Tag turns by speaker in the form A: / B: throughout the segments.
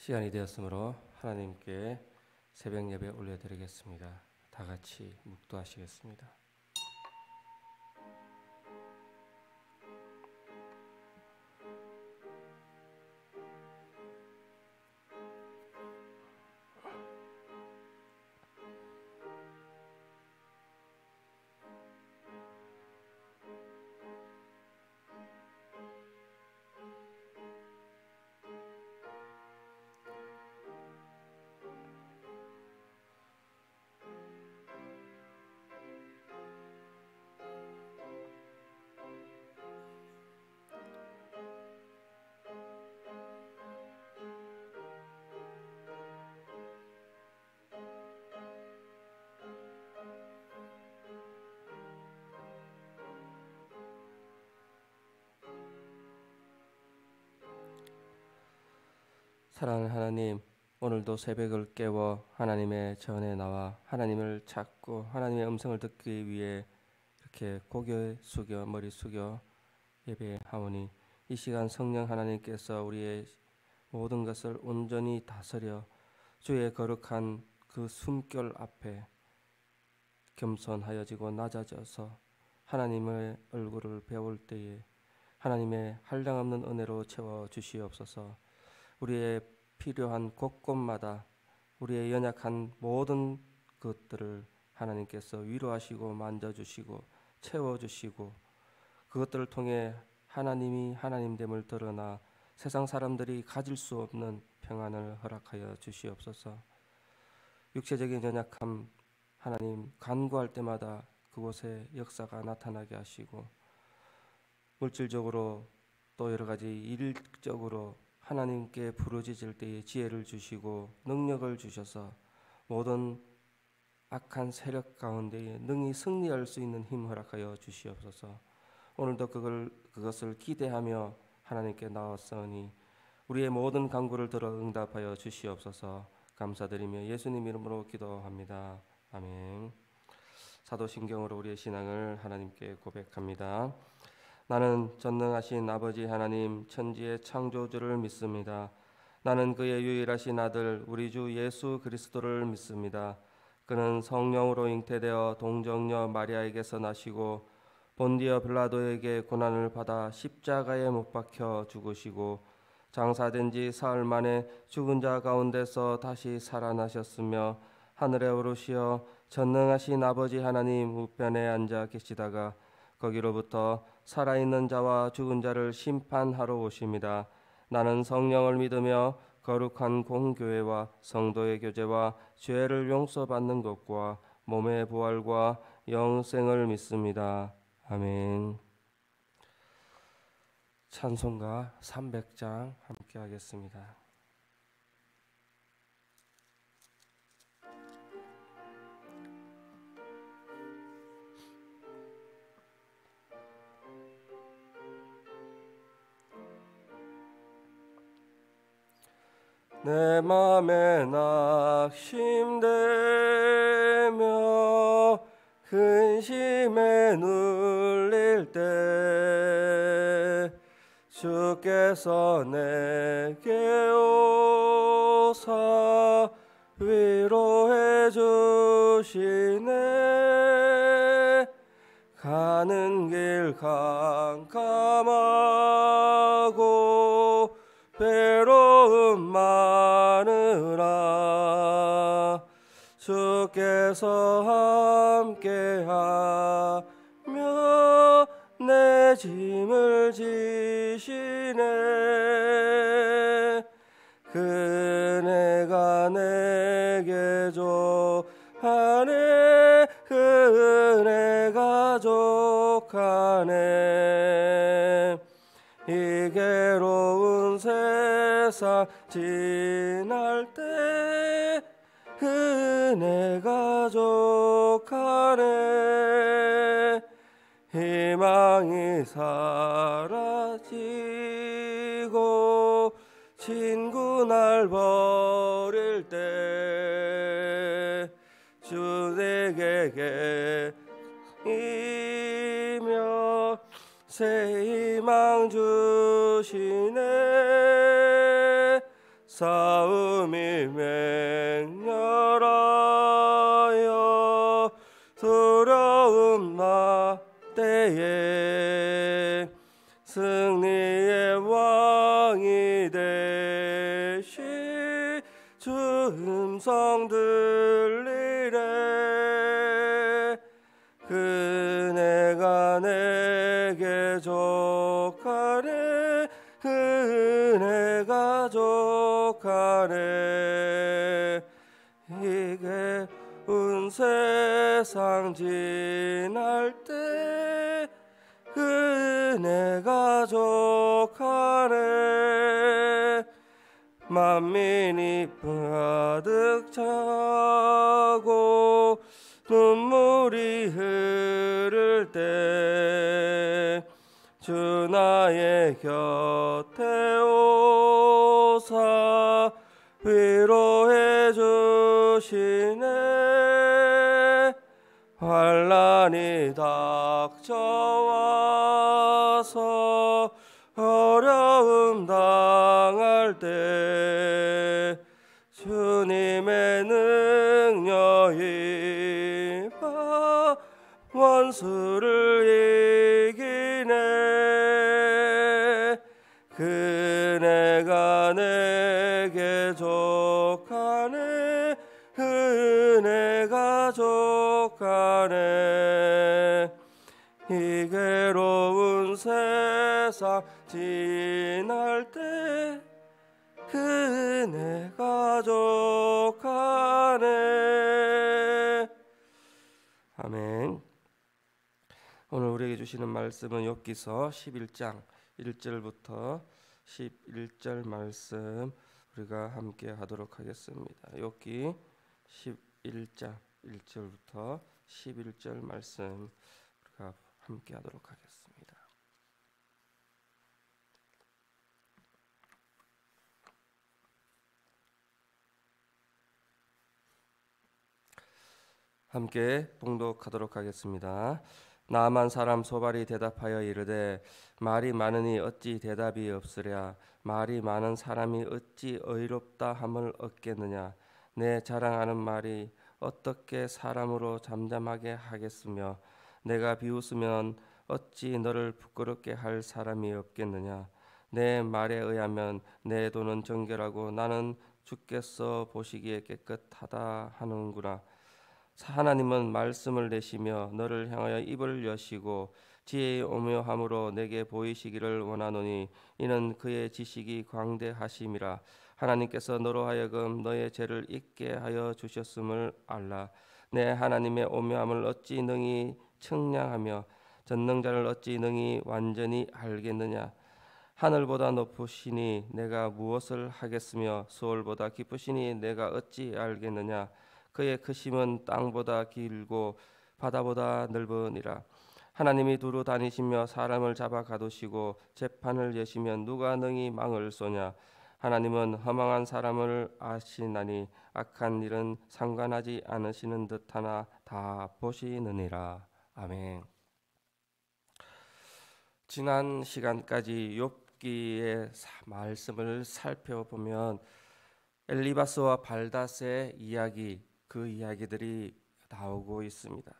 A: 시간이 되었으므로 하나님께 새벽 예배 올려드리겠습니다. 다 같이 묵도하시겠습니다. 사랑하는 하나님, 오늘도 새벽을 깨워 하나님의 전에 나와 하나님을 찾고 하나님의 음성을 듣기 위해 이렇게 고개 숙여 머리 숙여 예배하오니, 이 시간 성령 하나님께서 우리의 모든 것을 온전히 다스려 주의 거룩한 그 숨결 앞에 겸손하여지고 낮아져서 하나님의 얼굴을 배울 때에 하나님의 한량없는 은혜로 채워 주시옵소서. 우리의 필요한 곳곳마다 우리의 연약한 모든 것들을 하나님께서 위로하시고 만져주시고 채워주시고, 그것들을 통해 하나님이 하나님됨을 드러나 세상 사람들이 가질 수 없는 평안을 허락하여 주시옵소서. 육체적인 연약함 하나님 간구할 때마다 그곳에 역사가 나타나게 하시고, 물질적으로 또 여러 가지 일적으로 하나님께 부르짖을 때에 지혜를 주시고 능력을 주셔서 모든 악한 세력 가운데에 능히 승리할 수 있는 힘 허락하여 주시옵소서. 오늘도 그것을 기대하며 하나님께 나왔사오니 우리의 모든 간구를 들어 응답하여 주시옵소서. 감사드리며 예수님 이름으로 기도합니다. 아멘. 사도신경으로 우리의 신앙을 하나님께 고백합니다. 나는 전능하신 아버지 하나님 천지의 창조주를 믿습니다. 나는 그의 유일하신 아들 우리 주 예수 그리스도를 믿습니다. 그는 성령으로 잉태되어 동정녀 마리아에게서 나시고 본디어 빌라도에게 고난을 받아 십자가에 못 박혀 죽으시고 장사된 지 사흘 만에 죽은 자 가운데서 다시 살아나셨으며 하늘에 오르시어 전능하신 아버지 하나님 우편에 앉아 계시다가 거기로부터 살아있는 자와 죽은 자를 심판하러 오십니다. 나는 성령을 믿으며 거룩한 공교회와 성도의 교제와 죄를 용서받는 것과 몸의 부활과 영생을 믿습니다. 아멘. 찬송가 300장 함께 하겠습니다. 내 맘에 낙심되며 근심에 눌릴 때 주께서 내게 오사 위로해 주시네. 가는 길 캄캄하고 괴로움 많으나 주께서 함께하며 내 짐을 지시네. 그네가 내게 족하네. 그네가 족하네. 이 괴로운 세상 지날 때 그네가 족하네. 희망이 사라지고 친구 날 버릴 때 주 내게 이며 새 희망 주시네. 싸움이 맹렬하여 두려움 나 때에 승리의 왕이 되시 주 음성 들리래 그네가 내게 족하네 그네가 족하네 이게 온 세상 지날 때 그네가 족하네 만민이 가득 차고 눈물이 흐를 때 주 나의 곁에 오사 위로해 주시네 환난이 닥쳐와서 어려움 당할 때 주님의 능력이 원수를 이기네 그네가 내게 족하네 그네가 족하네 이 괴로운 세상 지날 때 그네가 족하네 아멘. 오늘 우리에게 주시는 말씀은 욥기서 11장 1절부터 11절 말씀 우리가 함께 하도록 하겠습니다. 욥기 11장 1절부터 11절 말씀 우리가 함께 하도록 하겠습니다. 함께 봉독하도록 하겠습니다. 나만 사람 소발이 대답하여 이르되 말이 많으니 어찌 대답이 없으랴 말이 많은 사람이 어찌 의롭다 함을 얻겠느냐 내 자랑하는 말이 어떻게 사람으로 잠잠하게 하겠으며 내가 비웃으면 어찌 너를 부끄럽게 할 사람이 없겠느냐 내 말에 의하면 내 돈은 정결하고 나는 주께서 보시기에 깨끗하다 하는구나 하나님은 말씀을 내시며 너를 향하여 입을 여시고 지혜의 오묘함으로 내게 보이시기를 원하노니 이는 그의 지식이 광대하심이라 하나님께서 너로 하여금 너의 죄를 잊게 하여 주셨음을 알라 내 하나님의 오묘함을 어찌 능히 측량하며 전능자를 어찌 능히 완전히 알겠느냐 하늘보다 높으시니 내가 무엇을 하겠으며 수월보다 깊으시니 내가 어찌 알겠느냐 그의 크심은 땅보다 길고 바다보다 넓으니라 하나님이 두루 다니시며 사람을 잡아 가두시고 재판을 여시면 누가 능히 망을 쏘냐 하나님은 허망한 사람을 아시나니 악한 일은 상관하지 않으시는 듯하나 다 보시느니라 아멘. 지난 시간까지 욥기의 말씀을 살펴보면 엘리바스와 발닷의 이야기 그 이야기들이 나오고 있습니다.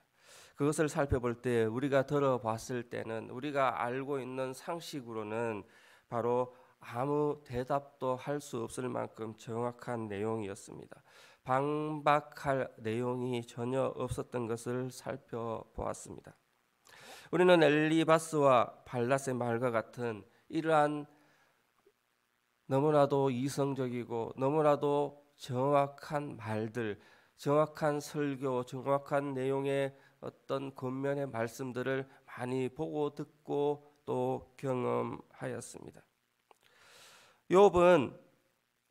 A: 그것을 살펴볼 때 우리가 들어봤을 때는 우리가 알고 있는 상식으로는 바로 아무 대답도 할 수 없을 만큼 정확한 내용이었습니다. 반박할 내용이 전혀 없었던 것을 살펴보았습니다. 우리는 엘리바스와 발닷의 말과 같은 이러한 너무나도 이성적이고 너무나도 정확한 말들 정확한 설교, 정확한 내용의 어떤 겉면의 말씀들을 많이 보고 듣고 또 경험하였습니다. 욥은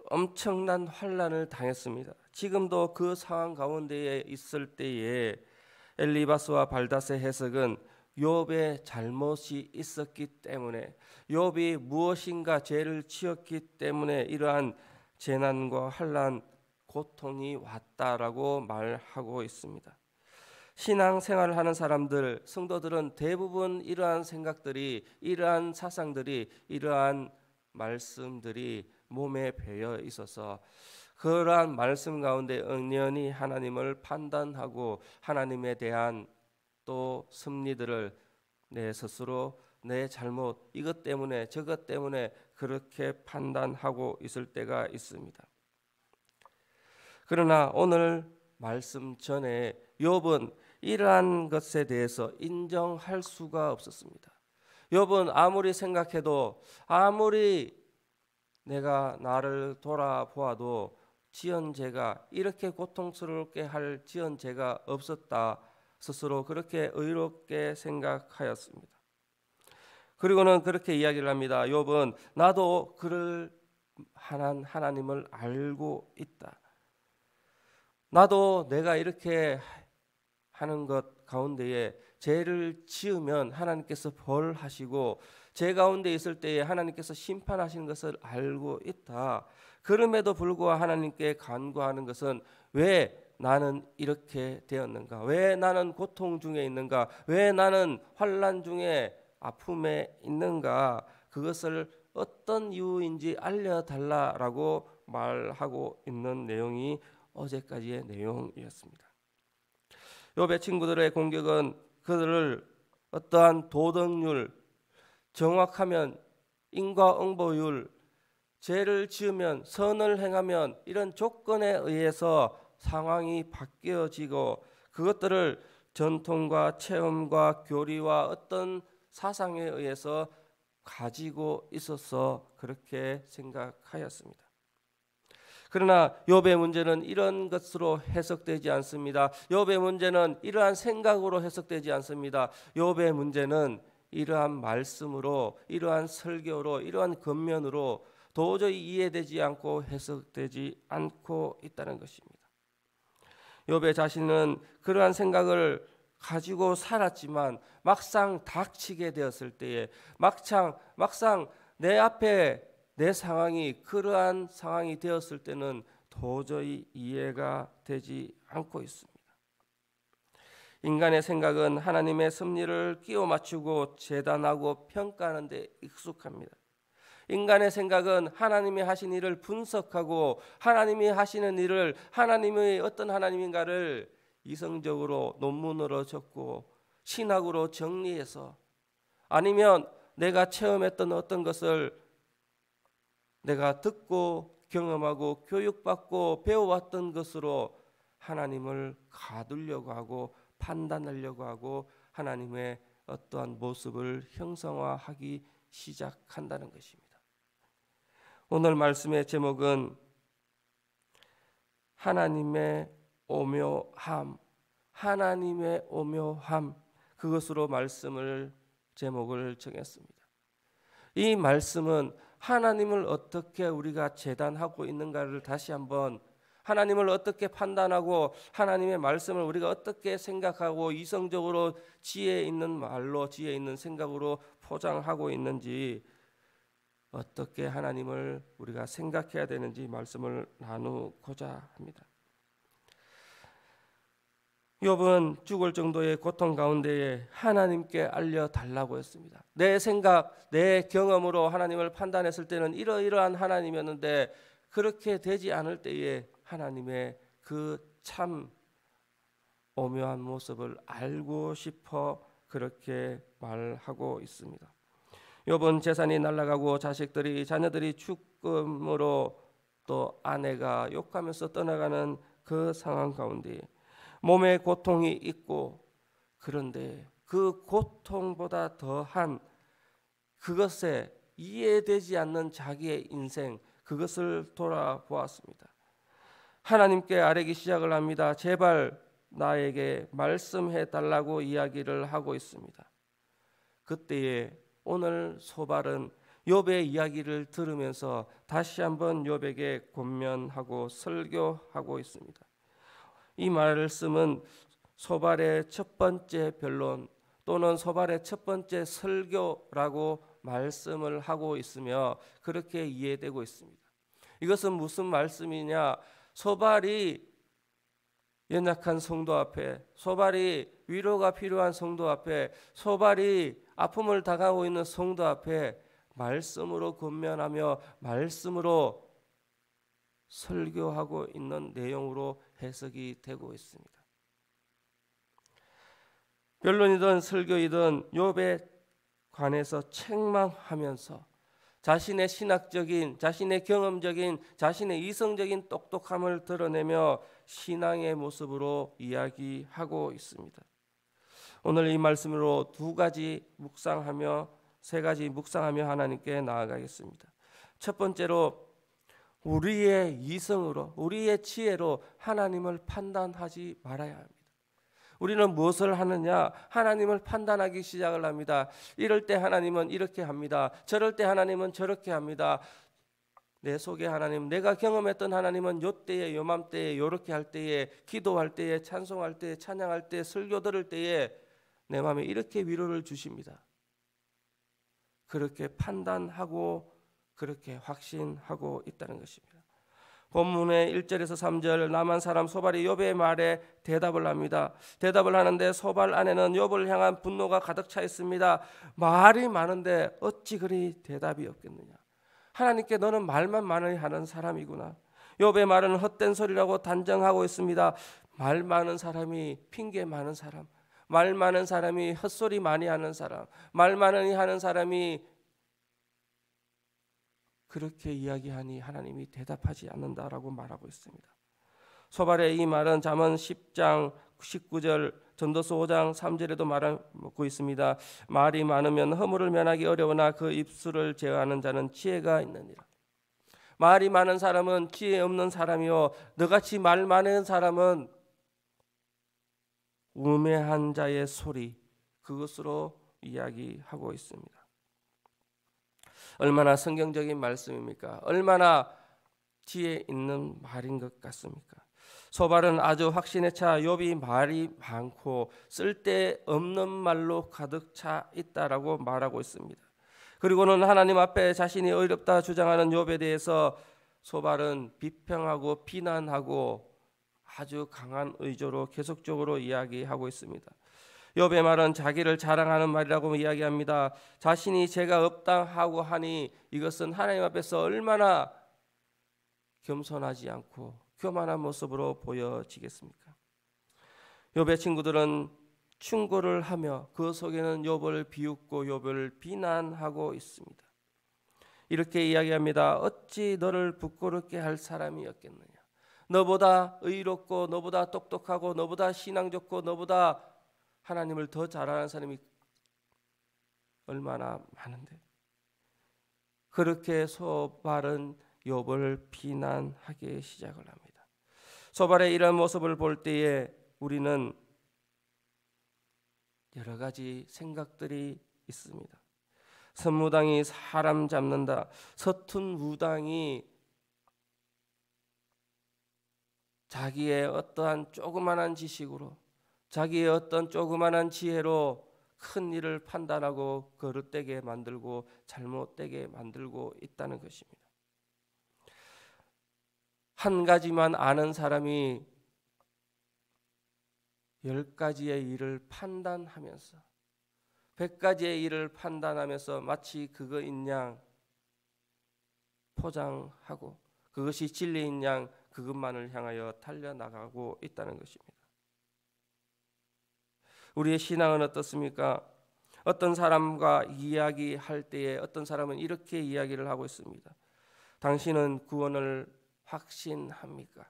A: 엄청난 환난을 당했습니다. 지금도 그 상황 가운데에 있을 때에 엘리바스와 발닷의 해석은 욥의 잘못이 있었기 때문에 욥이 무엇인가 죄를 지었기 때문에 이러한 재난과 환난 고통이 왔다라고 말하고 있습니다. 신앙생활을 하는 사람들, 성도들은 대부분 이러한 생각들이, 이러한 사상들이, 이러한 말씀들이 몸에 배어 있어서 그러한 말씀 가운데 응연히 하나님을 판단하고 하나님에 대한 또 섭리들을 내 스스로 내 잘못 이것 때문에 저것 때문에 그렇게 판단하고 있을 때가 있습니다. 그러나 오늘 말씀 전에 욥은 이러한 것에 대해서 인정할 수가 없었습니다. 욥은 아무리 생각해도 아무리 내가 나를 돌아보아도 지은 죄가 이렇게 고통스럽게 할 지은 죄가 없었다 스스로 그렇게 의롭게 생각하였습니다. 그리고는 그렇게 이야기를 합니다. 욥은 나도 그를 하나님을 알고 있다. 나도 내가 이렇게 하는 것 가운데에 죄를 지으면 하나님께서 벌하시고 죄 가운데 있을 때에 하나님께서 심판하시는 것을 알고 있다. 그럼에도 불구하고 하나님께 간구하는 것은 왜 나는 이렇게 되었는가? 왜 나는 고통 중에 있는가? 왜 나는 환난 중에 아픔에 있는가? 그것을 어떤 이유인지 알려달라라고 말하고 있는 내용이 어제까지의 내용이었습니다. 욥의 친구들의 공격은 그들을 어떠한 도덕률, 정확하면 인과응보율, 죄를 지으면 선을 행하면 이런 조건에 의해서 상황이 바뀌어지고 그것들을 전통과 체험과 교리와 어떤 사상에 의해서 가지고 있어서 그렇게 생각하였습니다. 그러나 욥의 문제는 이런 것으로 해석되지 않습니다. 욥의 문제는 이러한 생각으로 해석되지 않습니다. 욥의 문제는 이러한 말씀으로, 이러한 설교로, 이러한 겉면으로 도저히 이해되지 않고 해석되지 않고 있다는 것입니다. 욥의 자신은 그러한 생각을 가지고 살았지만 막상 닥치게 되었을 때에 막상 내 앞에 내 상황이 그러한 상황이 되었을 때는 도저히 이해가 되지 않고 있습니다. 인간의 생각은 하나님의 섭리를 끼워 맞추고 재단하고 평가하는 데 익숙합니다. 인간의 생각은 하나님이 하신 일을 분석하고 하나님이 하시는 일을 하나님의 어떤 하나님인가를 이성적으로 논문으로 적고 신학으로 정리해서 아니면 내가 체험했던 어떤 것을 내가 듣고 경험하고 교육받고 배워왔던 것으로 하나님을 가두려고 하고 판단하려고 하고 하나님의 어떠한 모습을 형성화하기 시작한다는 것입니다. 오늘 말씀의 제목은 하나님의 오묘함, 하나님의 오묘함 그것으로 말씀을 제목을 정했습니다. 이 말씀은 하나님을 어떻게 우리가 재단하고 있는가를 다시 한번 하나님을 어떻게 판단하고 하나님의 말씀을 우리가 어떻게 생각하고 이성적으로 지혜 있는 말로 지혜 있는 생각으로 포장하고 있는지 어떻게 하나님을 우리가 생각해야 되는지 말씀을 나누고자 합니다. 욥은 죽을 정도의 고통 가운데에 하나님께 알려달라고 했습니다. 내 생각, 내 경험으로 하나님을 판단했을 때는 이러이러한 하나님이었는데 그렇게 되지 않을 때에 하나님의 그 참 오묘한 모습을 알고 싶어 그렇게 말하고 있습니다. 욥은 재산이 날아가고 자녀들이 죽음으로 또 아내가 욕하면서 떠나가는 그 상황 가운데 몸에 고통이 있고 그런데 그 고통보다 더한 그것에 이해되지 않는 자기의 인생 그것을 돌아보았습니다. 하나님께 아뢰기 시작을 합니다. 제발 나에게 말씀해 달라고 이야기를 하고 있습니다. 그때에 오늘 소발은 욥의 이야기를 들으면서 다시 한번 욥에게 권면하고 설교하고 있습니다. 이 말씀은 소발의 첫 번째 변론 또는 소발의 첫 번째 설교라고 말씀을 하고 있으며 그렇게 이해되고 있습니다. 이것은 무슨 말씀이냐? 소발이 연약한 성도 앞에, 소발이 위로가 필요한 성도 앞에, 소발이 아픔을 당하고 있는 성도 앞에 말씀으로 권면하며 말씀으로 설교하고 있는 내용으로 해석이 되고 있습니다. 변론이든 설교이든 욥에 관해서 책망하면서 자신의 신학적인, 자신의 경험적인, 자신의 이성적인 똑똑함을 드러내며 신앙의 모습으로 이야기하고 있습니다. 오늘 이 말씀으로 세 가지 묵상하며 하나님께 나아가겠습니다. 첫 번째로 우리의 이성으로, 우리의 지혜로 하나님을 판단하지 말아야 합니다. 우리는 무엇을 하느냐? 하나님을 판단하기 시작을 합니다. 이럴 때 하나님은 이렇게 합니다. 저럴 때 하나님은 저렇게 합니다. 내 속에 하나님, 내가 경험했던 하나님은 요때에, 요맘때에, 요렇게 할 때에, 기도할 때에, 찬송할 때에, 찬양할 때에, 설교 들을 때에 내 마음에 이렇게 위로를 주십니다. 그렇게 판단하고 그렇게 확신하고 있다는 것입니다. 본문의 1절에서 3절 남한 사람 소발이 욥의 말에 대답을 합니다. 대답을 하는데 소발 안에는 욥을 향한 분노가 가득 차 있습니다. 말이 많은데 어찌 그리 대답이 없겠느냐. 하나님께 너는 말만 많이 하는 사람이구나. 욥의 말은 헛된 소리라고 단정하고 있습니다. 말 많은 사람이 핑계 많은 사람, 말 많은 사람이 헛소리 많이 하는 사람, 말 많이 하는 사람이 그렇게 이야기하니 하나님이 대답하지 않는다라고 말하고 있습니다. 소발의 이 말은 잠언 10장 19절, 전도서 5장 3절에도 말하고 있습니다. 말이 많으면 허물을 면하기 어려우나 그 입술을 제어하는 자는 지혜가 있느니라. 말이 많은 사람은 지혜 없는 사람이요, 너같이 말 많은 사람은 우매한 자의 소리, 그것으로 이야기하고 있습니다. 얼마나 성경적인 말씀입니까? 얼마나 지혜 있는 말인 것 같습니까? 소발은 아주 확신에 차 욥이 말이 많고 쓸데없는 말로 가득 차 있다라고 말하고 있습니다. 그리고는 하나님 앞에 자신이 어렵다 주장하는 욥에 대해서 소발은 비평하고 비난하고 아주 강한 의조로 계속적으로 이야기하고 있습니다. 욥의 말은 자기를 자랑하는 말이라고 이야기합니다. 자신이 죄가 없다 하고 하니 이것은 하나님 앞에서 얼마나 겸손하지 않고 교만한 모습으로 보여지겠습니까? 욥의 친구들은 충고를 하며 그 속에는 욥을 비웃고 욥을 비난하고 있습니다. 이렇게 이야기합니다. 어찌 너를 부끄럽게 할 사람이 없겠느냐. 너보다 의롭고 너보다 똑똑하고 너보다 신앙 좋고 너보다 하나님을 더 잘 아는 사람이 얼마나 많은데. 그렇게 소발은 욥을 비난하기 시작을 합니다. 소발의 이런 모습을 볼 때에 우리는 여러 가지 생각들이 있습니다. 선무당이 사람 잡는다. 서툰 무당이 자기의 어떠한 조그만한 지식으로, 자기의 어떤 조그만한 지혜로 큰 일을 판단하고 거릇되게 만들고 잘못되게 만들고 있다는 것입니다. 한 가지만 아는 사람이 10가지의 일을 판단하면서 100가지의 일을 판단하면서 마치 그거인 양 포장하고 그것이 진리인 양 그것만을 향하여 달려나가고 있다는 것입니다. 우리의 신앙은 어떻습니까? 어떤 사람과 이야기할 때에 어떤 사람은 이렇게 이야기를 하고 있습니다. 당신은 구원을 확신합니까?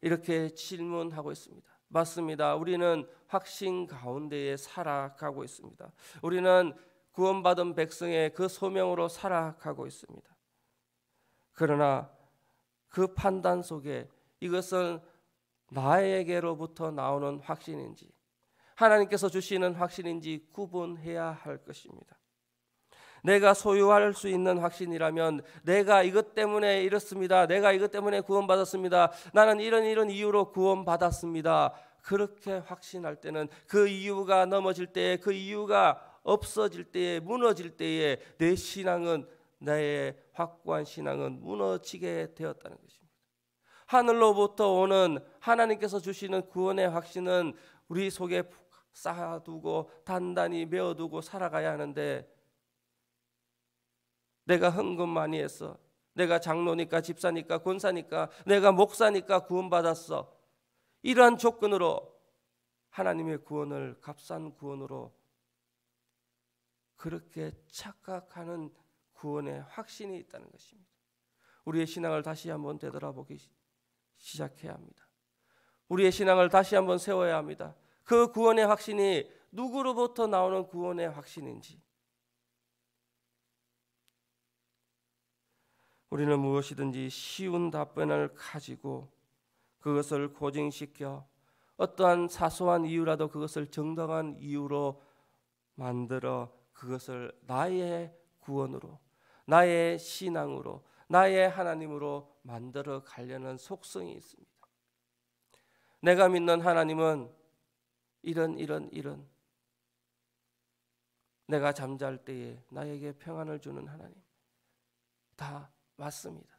A: 이렇게 질문하고 있습니다. 맞습니다. 우리는 확신 가운데에 살아가고 있습니다. 우리는 구원받은 백성의 그 소명으로 살아가고 있습니다. 그러나 그 판단 속에 이것은 나에게로부터 나오는 확신인지 하나님께서 주시는 확신인지 구분해야 할 것입니다. 내가 소유할 수 있는 확신이라면 내가 이것 때문에 이렇습니다. 내가 이것 때문에 구원받았습니다. 나는 이런 이유로 구원받았습니다. 그렇게 확신할 때는 그 이유가 넘어질 때에, 그 이유가 없어질 때에, 무너질 때에 내 신앙은, 나의 확고한 신앙은 무너지게 되었다는 것입니다. 하늘로부터 오는 하나님께서 주시는 구원의 확신은 우리 속에 쌓아두고 단단히 메어두고 살아가야 하는데, 내가 헌금 많이 했어, 내가 장로니까, 집사니까, 권사니까, 내가 목사니까 구원받았어. 이러한 조건으로 하나님의 구원을 값싼 구원으로 그렇게 착각하는 구원의 확신이 있다는 것입니다. 우리의 신앙을 다시 한번 되돌아보기 시작해야 합니다. 우리의 신앙을 다시 한번 세워야 합니다. 그 구원의 확신이 누구로부터 나오는 구원의 확신인지, 우리는 무엇이든지 쉬운 답변을 가지고 그것을 고증시켜 어떠한 사소한 이유라도 그것을 정당한 이유로 만들어 그것을 나의 구원으로, 나의 신앙으로, 나의 하나님으로 만들어 가려는 속성이 있습니다. 내가 믿는 하나님은 이런 내가 잠잘 때에 나에게 평안을 주는 하나님, 다 맞습니다.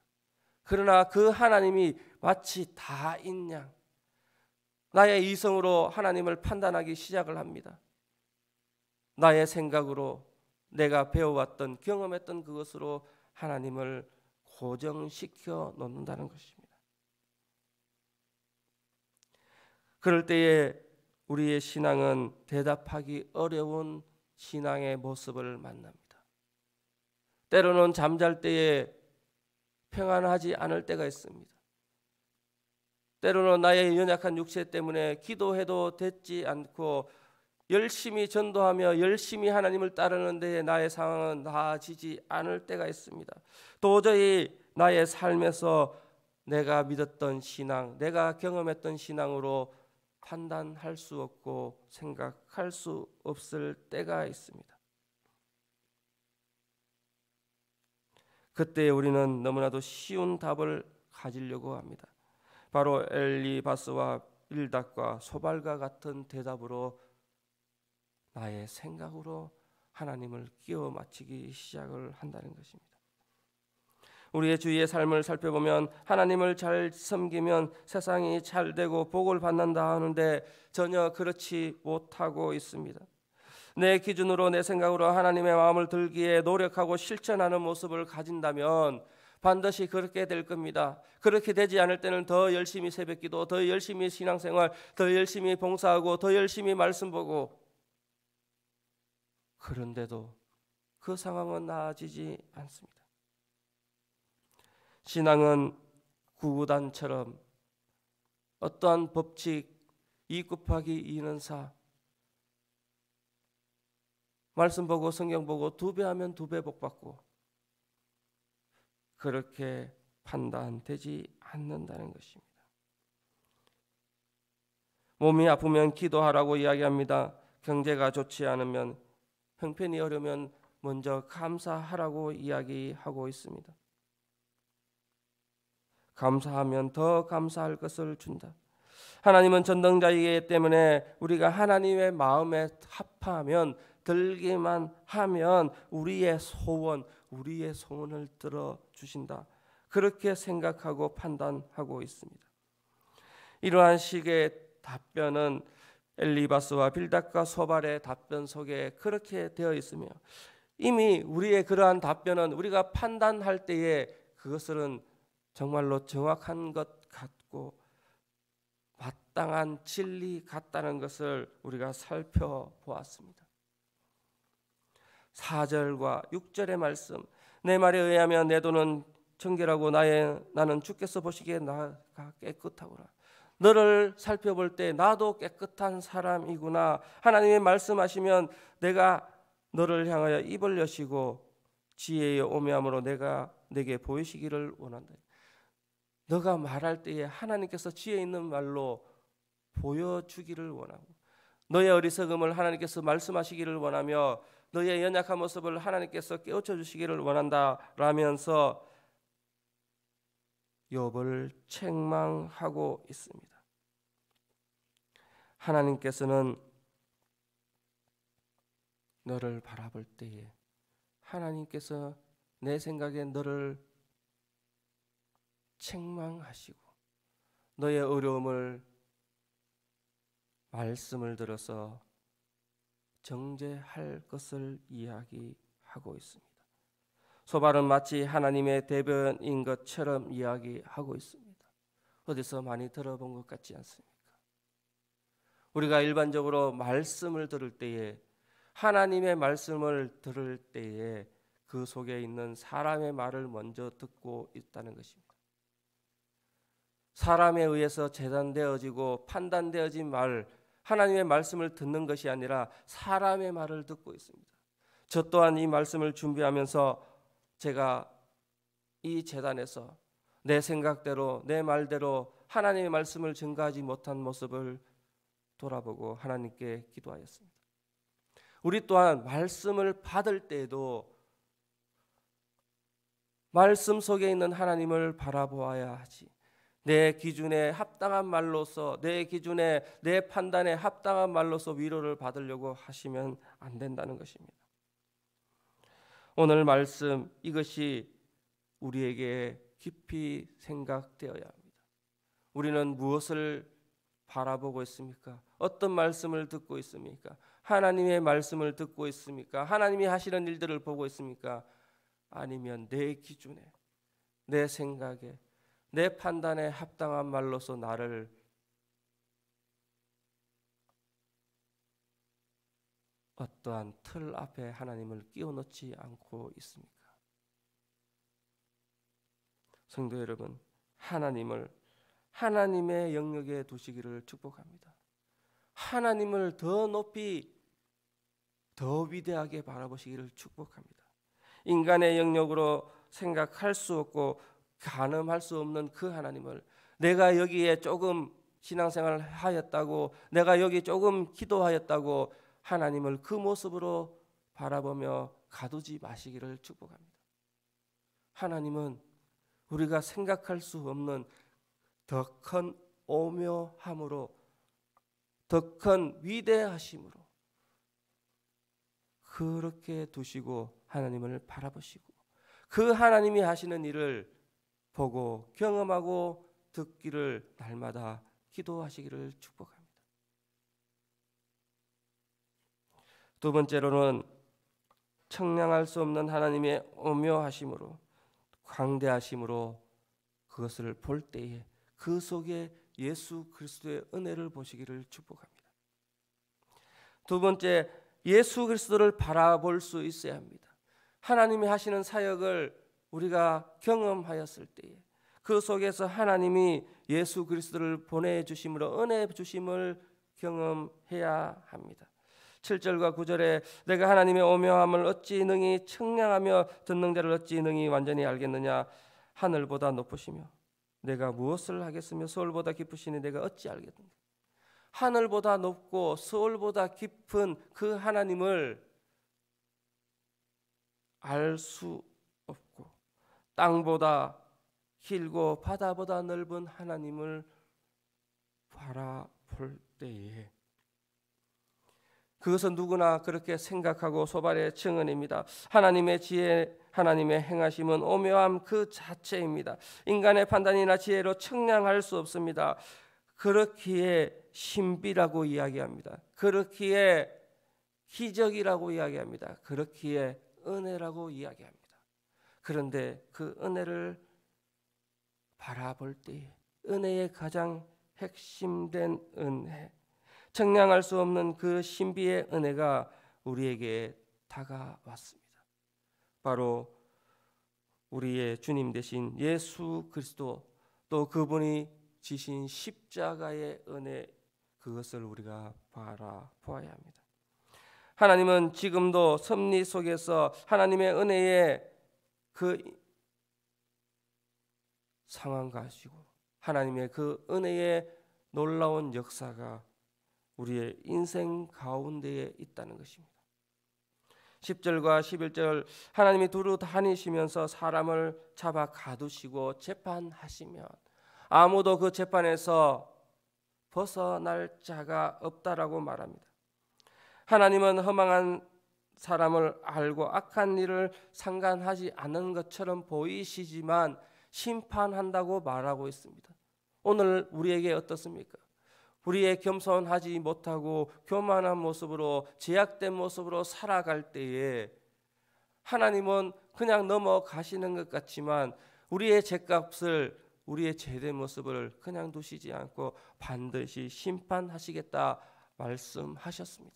A: 그러나 그 하나님이 마치 다인 양 나의 이성으로 하나님을 판단하기 시작을 합니다. 나의 생각으로, 내가 배워왔던, 경험했던 그것으로 하나님을 고정시켜 놓는다는 것입니다. 그럴 때에 우리의 신앙은 대답하기 어려운 신앙의 모습을 만납니다. 때로는 잠잘 때에 평안하지 않을 때가 있습니다. 때로는 나의 연약한 육체 때문에 기도해도 됐지 않고 열심히 전도하며 열심히 하나님을 따르는 데에 나의 상황은 나아지지 않을 때가 있습니다. 도저히 나의 삶에서 내가 믿었던 신앙, 내가 경험했던 신앙으로 판단할 수 없고 생각할 수 없을 때가 있습니다. 그때 우리는 너무나도 쉬운 답을 가지려고 합니다. 바로 엘리바스와 빌닷과 소발과 같은 대답으로 나의 생각으로 하나님을 끼워 맞추기 시작을 한다는 것입니다. 우리의 주위의 삶을 살펴보면 하나님을 잘 섬기면 세상이 잘 되고 복을 받는다 하는데 전혀 그렇지 못하고 있습니다. 내 기준으로, 내 생각으로 하나님의 마음을 들기에 노력하고 실천하는 모습을 가진다면 반드시 그렇게 될 겁니다. 그렇게 되지 않을 때는 더 열심히 새벽기도, 더 열심히 신앙생활, 더 열심히 봉사하고, 더 열심히 말씀 보고, 그런데도 그 상황은 나아지지 않습니다. 신앙은 구구단처럼 어떠한 법칙, 2 곱하기 2는 4, 말씀 보고 성경 보고 2배 하면 2배 복 받고, 그렇게 판단되지 않는다는 것입니다. 몸이 아프면 기도하라고 이야기합니다. 경제가 좋지 않으면, 형편이 어려우면 먼저 감사하라고 이야기하고 있습니다. 감사하면 더 감사할 것을 준다. 하나님은 전능자이기 때문에 우리가 하나님의 마음에 합하면, 들기만 하면 우리의 소원, 우리의 소원을 들어주신다. 그렇게 생각하고 판단하고 있습니다. 이러한 식의 답변은 엘리바스와 빌닷과 소발의 답변 속에 그렇게 되어 있으며, 이미 우리의 그러한 답변은 우리가 판단할 때에 그것은 정말로 정확한 것 같고 마땅한 진리 같다는 것을 우리가 살펴보았습니다. 4절과 6절의 말씀, 내 말에 의하면 내 돈은 청결하고 나는 주께서 보시기에 나가 깨끗하구나. 너를 살펴볼 때 나도 깨끗한 사람이구나. 하나님이 말씀하시면 내가 너를 향하여 입을 여시고 지혜의 오묘함으로 내가 내게 보이시기를 원한다. 너가 말할 때에 하나님께서 지혜 있는 말로 보여주기를 원하고, 너의 어리석음을 하나님께서 말씀하시기를 원하며, 너의 연약한 모습을 하나님께서 깨우쳐 주시기를 원한다라면서 욥을 책망하고 있습니다. 하나님께서는 너를 바라볼 때에 하나님께서 내 생각에 너를 책망하시고 너의 어려움을 말씀을 들어서 정죄할 것을 이야기하고 있습니다. 소발은 마치 하나님의 대변인 것처럼 이야기하고 있습니다. 어디서 많이 들어본 것 같지 않습니까? 우리가 일반적으로 말씀을 들을 때에, 하나님의 말씀을 들을 때에 그 속에 있는 사람의 말을 먼저 듣고 있다는 것입니다. 사람에 의해서 재단되어지고 판단되어진 말, 하나님의 말씀을 듣는 것이 아니라 사람의 말을 듣고 있습니다. 저 또한 이 말씀을 준비하면서 제가 이 제단에서 내 생각대로 내 말대로 하나님의 말씀을 증거하지 못한 모습을 돌아보고 하나님께 기도하였습니다. 우리 또한 말씀을 받을 때에도 말씀 속에 있는 하나님을 바라보아야 하지, 내 기준에 합당한 말로서, 내 기준에, 내 판단에 합당한 말로서 위로를 받으려고 하시면 안 된다는 것입니다. 오늘 말씀, 이것이 우리에게 깊이 생각되어야 합니다. 우리는 무엇을 바라보고 있습니까? 어떤 말씀을 듣고 있습니까? 하나님의 말씀을 듣고 있습니까? 하나님이 하시는 일들을 보고 있습니까? 아니면 내 기준에, 내 생각에, 내 판단에 합당한 말로서 나를 어떠한 틀 앞에 하나님을 끼워넣지 않고 있습니까? 성도 여러분, 하나님을 하나님의 영역에 두시기를 축복합니다. 하나님을 더 높이, 더 위대하게 바라보시기를 축복합니다. 인간의 영역으로 생각할 수 없고 가늠할 수 없는 그 하나님을, 내가 여기에 조금 신앙생활을 하였다고, 내가 여기 조금 기도하였다고 하나님을 그 모습으로 바라보며 가두지 마시기를 축복합니다. 하나님은 우리가 생각할 수 없는 더 큰 오묘함으로, 더 큰 위대하심으로 그렇게 두시고 하나님을 바라보시고 그 하나님이 하시는 일을 보고 경험하고 듣기를 날마다 기도하시기를 축복합니다. 두 번째로는 청량할 수 없는 하나님의 오묘하심으로, 광대하심으로 그것을 볼 때에 그 속에 예수 그리스도의 은혜를 보시기를 축복합니다. 두 번째, 예수 그리스도를 바라볼 수 있어야 합니다. 하나님이 하시는 사역을 우리가 경험하였을 때에 그 속에서 하나님이 예수 그리스도를 보내주심으로 은혜 주심을 경험해야 합니다. 7절과 9절에 내가 하나님의 오묘함을 어찌 능히 청량하며 듣는 자를 어찌 능히 완전히 알겠느냐, 하늘보다 높으시며 내가 무엇을 하겠으며 서울보다 깊으시니 내가 어찌 알겠느냐. 하늘보다 높고 서울보다 깊은 그 하나님을 알 수 없고, 땅보다 길고 바다보다 넓은 하나님을 바라볼 때에 그것은 누구나 그렇게 생각하고 소발의 증언입니다. 하나님의 지혜, 하나님의 행하심은 오묘함 그 자체입니다. 인간의 판단이나 지혜로 측량할 수 없습니다. 그렇기에 신비라고 이야기합니다. 그렇기에 기적이라고 이야기합니다. 그렇기에 은혜라고 이야기합니다. 그런데 그 은혜를 바라볼 때 은혜의 가장 핵심된 은혜, 청량할 수 없는 그 신비의 은혜가 우리에게 다가왔습니다. 바로 우리의 주님 되신 예수 그리스도, 또 그분이 지신 십자가의 은혜, 그것을 우리가 바라보아야 합니다. 하나님은 지금도 섭리 속에서 하나님의 은혜의 그 상황 가지고 하나님의 그 은혜의 놀라운 역사가 우리의 인생 가운데에 있다는 것입니다. 10절과 11절, 하나님이 두루 다니시면서 사람을 잡아 가두시고 재판하시면 아무도 그 재판에서 벗어날 자가 없다라고 말합니다. 하나님은 허망한 사람을 알고 악한 일을 상관하지 않은 것처럼 보이시지만 심판한다고 말하고 있습니다. 오늘 우리에게 어떻습니까? 우리의 겸손하지 못하고 교만한 모습으로, 제약된 모습으로 살아갈 때에 하나님은 그냥 넘어가시는 것 같지만 우리의 죄값을, 우리의 죄된 모습을 그냥 두시지 않고 반드시 심판하시겠다 말씀하셨습니다.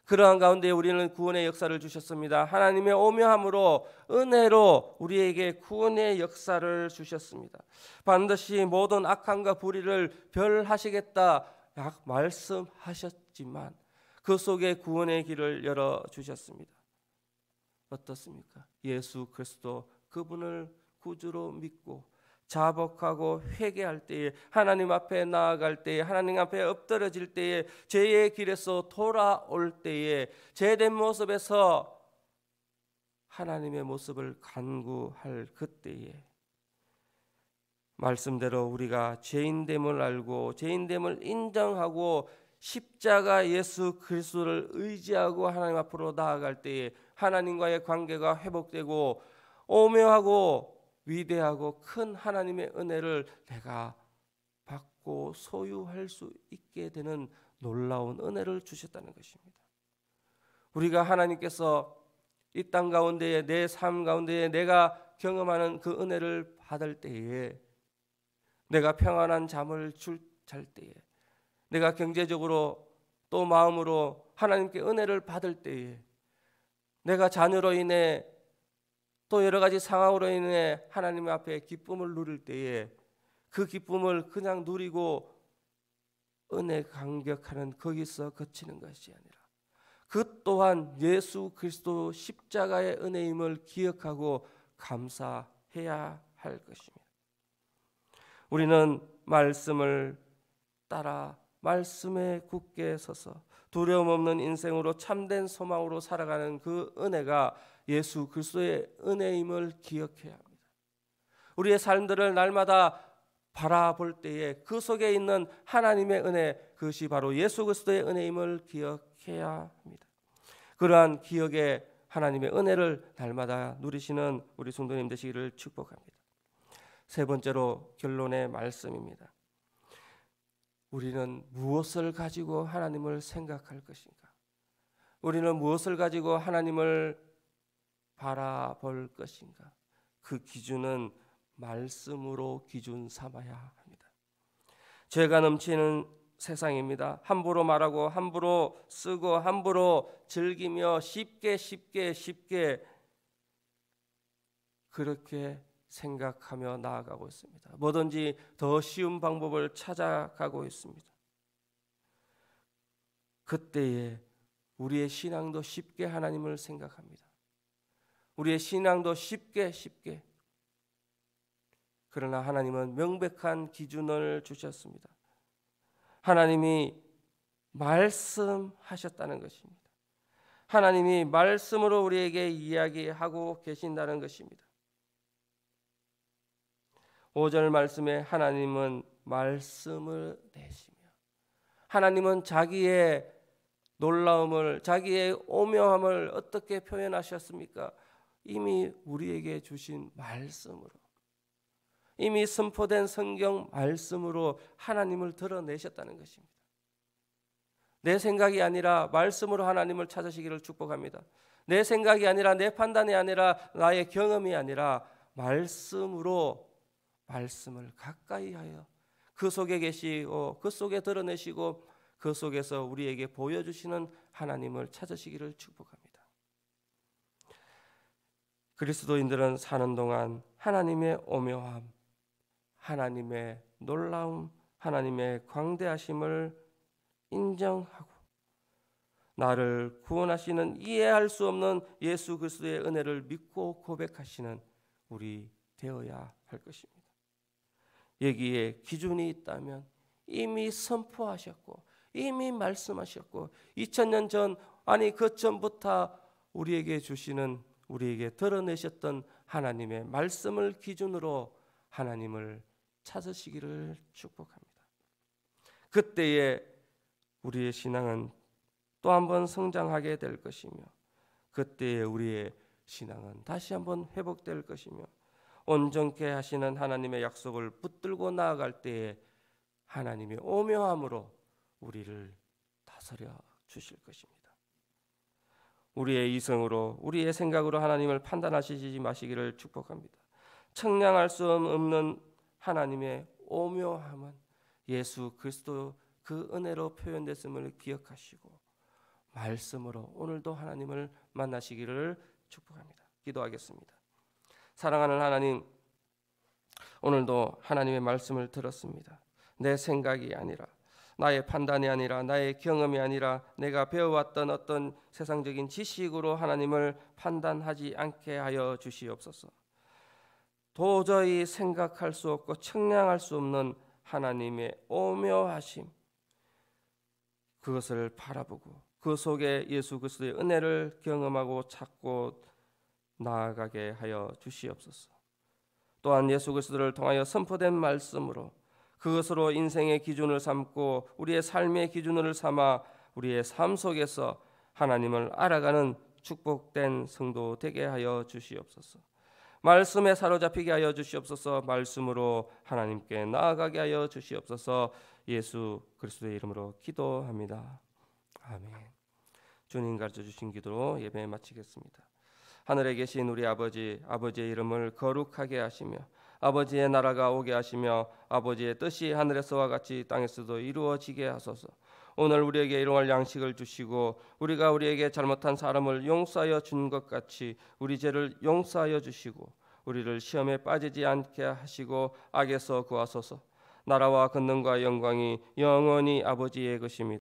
A: 그러한 가운데 우리는 구원의 역사를 주셨습니다. 하나님의 오묘함으로, 은혜로 우리에게 구원의 역사를 주셨습니다. 반드시 모든 악함과 불의를 별하시겠다 말씀하셨지만 그 속에 구원의 길을 열어주셨습니다. 어떻습니까? 예수 그리스도 그분을 구주로 믿고 자복하고 회개할 때에, 하나님 앞에 나아갈 때에, 하나님 앞에 엎드러질 때에, 죄의 길에서 돌아올 때에, 죄된 모습에서 하나님의 모습을 간구할 그때에 말씀대로 우리가 죄인됨을 알고 죄인됨을 인정하고 십자가 예수 그리스도를 의지하고 하나님 앞으로 나아갈 때에 하나님과의 관계가 회복되고 오묘하고 위대하고 큰 하나님의 은혜를 내가 받고 소유할 수 있게 되는 놀라운 은혜를 주셨다는 것입니다. 우리가 하나님께서 이 땅 가운데에, 내 삶 가운데에 내가 경험하는 그 은혜를 받을 때에, 내가 평안한 잠을 잘 때에, 내가 경제적으로 또 마음으로 하나님께 은혜를 받을 때에, 내가 자녀로 인해 또 여러 가지 상황으로 인해 하나님 앞에 기쁨을 누릴 때에 그 기쁨을 그냥 누리고 은혜 감격하는 거기서 그치는 것이 아니라 그 또한 예수 그리스도 십자가의 은혜임을 기억하고 감사해야 할 것입니다. 우리는 말씀을 따라 말씀에 굳게 서서 두려움 없는 인생으로 참된 소망으로 살아가는 그 은혜가 예수 그리스도의 은혜임을 기억해야 합니다. 우리의 삶들을 날마다 바라볼 때에 그 속에 있는 하나님의 은혜, 그것이 바로 예수 그리스도의 은혜임을 기억해야 합니다. 그러한 기억에 하나님의 은혜를 날마다 누리시는 우리 성도님 되시기를 축복합니다. 세 번째로 결론의 말씀입니다. 우리는 무엇을 가지고 하나님을 생각할 것인가? 우리는 무엇을 가지고 하나님을 바라볼 것인가? 그 기준은 말씀으로 기준 삼아야 합니다. 죄가 넘치는 세상입니다. 함부로 말하고 함부로 쓰고 함부로 즐기며 쉽게 그렇게 생각하며 나아가고 있습니다. 뭐든지 더 쉬운 방법을 찾아가고 있습니다. 그때에 우리의 신앙도 쉽게 하나님을 생각합니다. 우리의 신앙도 쉽게 그러나 하나님은 명백한 기준을 주셨습니다. 하나님이 말씀하셨다는 것입니다. 하나님이 말씀으로 우리에게 이야기하고 계신다는 것입니다. 5절 말씀에 하나님은 말씀을 내시며, 하나님은 자기의 놀라움을, 자기의 오묘함을 어떻게 표현하셨습니까? 이미 우리에게 주신 말씀으로, 이미 선포된 성경 말씀으로 하나님을 드러내셨다는 것입니다. 내 생각이 아니라 말씀으로 하나님을 찾으시기를 축복합니다. 내 생각이 아니라, 내 판단이 아니라, 나의 경험이 아니라 말씀으로, 말씀을 가까이 하여 그 속에 계시고 그 속에 드러내시고 그 속에서 우리에게 보여주시는 하나님을 찾으시기를 축복합니다. 그리스도인들은 사는 동안 하나님의 오묘함, 하나님의 놀라움, 하나님의 광대하심을 인정하고 나를 구원하시는 이해할 수 없는 예수 그리스도의 은혜를 믿고 고백하시는 우리 되어야 할 것입니다. 여기에 기준이 있다면 이미 선포하셨고 이미 말씀하셨고 2000년 전, 아니 그 전부터 우리에게 주시는, 우리에게 드러내셨던 하나님의 말씀을 기준으로 하나님을 찾으시기를 축복합니다. 그때에 우리의 신앙은 또 한번 성장하게 될 것이며, 그때에 우리의 신앙은 다시 한번 회복될 것이며, 온전케 하시는 하나님의 약속을 붙들고 나아갈 때에 하나님의 오묘함으로 우리를 다스려 주실 것입니다. 우리의 이성으로 우리의 생각으로 하나님을 판단하시지 마시기를 축복합니다. 청량할 수 없는 하나님의 오묘함은 예수 그리스도 그 은혜로 표현됐음을 기억하시고 말씀으로 오늘도 하나님을 만나시기를 축복합니다. 기도하겠습니다. 사랑하는 하나님, 오늘도 하나님의 말씀을 들었습니다. 내 생각이 아니라, 나의 판단이 아니라, 나의 경험이 아니라 내가 배워왔던 어떤 세상적인 지식으로 하나님을 판단하지 않게 하여 주시옵소서. 도저히 생각할 수 없고 측량할 수 없는 하나님의 오묘하심, 그것을 바라보고 그 속에 예수 그리스도의 은혜를 경험하고 찾고 나아가게 하여 주시옵소서. 또한 예수 그리스도를 통하여 선포된 말씀으로 그것으로 인생의 기준을 삼고 우리의 삶의 기준을 삼아 우리의 삶 속에서 하나님을 알아가는 축복된 성도 되게 하여 주시옵소서. 말씀에 사로잡히게 하여 주시옵소서. 말씀으로 하나님께 나아가게 하여 주시옵소서. 예수 그리스도의 이름으로 기도합니다. 아멘. 주님 가르쳐 주신 기도로 예배 마치겠습니다. 하늘에 계신 우리 아버지, 아버지의 이름을 거룩하게 하시며 아버지의 나라가 오게 하시며 아버지의 뜻이 하늘에서와 같이 땅에서도 이루어지게 하소서. 오늘 우리에게 일용할 양식을 주시고 우리가 우리에게 잘못한 사람을 용서하여 준 것 같이 우리 죄를 용서하여 주시고 우리를 시험에 빠지지 않게 하시고 악에서 구하소서. 나라와 권능과 영광이 영원히 아버지의 것입니다.